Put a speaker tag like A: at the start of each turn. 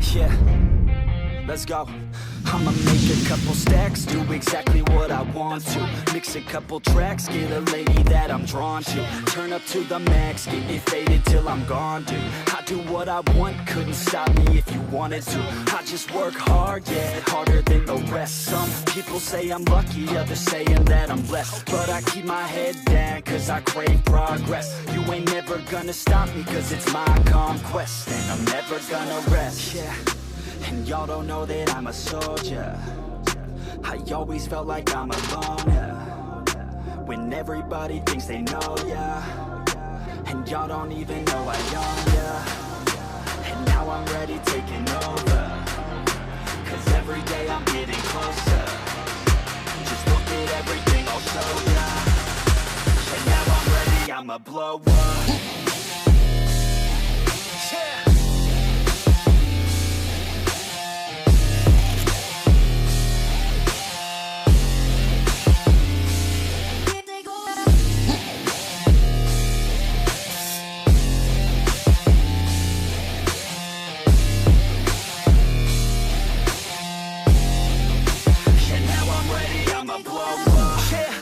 A: Yeah, let's go. I'ma make a couple stacks, do exactly what I want to. Mix a couple tracks, get a lady that I'm drawn to. Turn up to the max, get me faded till I'm gone, dude. I do what I want, couldn't stop me if you wanted to. I just work hard, yeah, harder than the rest. Some people say I'm lucky, others saying that I'm blessed. But I keep my head down, cause I crave progress. You ain't never gonna stop me, cause it's my conquest. And I'm never gonna rest, yeah. And y'all don't know that I'm a soldier. I always felt like I'm alone, yeah. When everybody thinks they know, yeah. And y'all don't even know I own, yeah. And now I'm ready taking over, cause every day I'm getting closer. Just look at everything I'll show ya. And now I'm ready, I'ma blow up.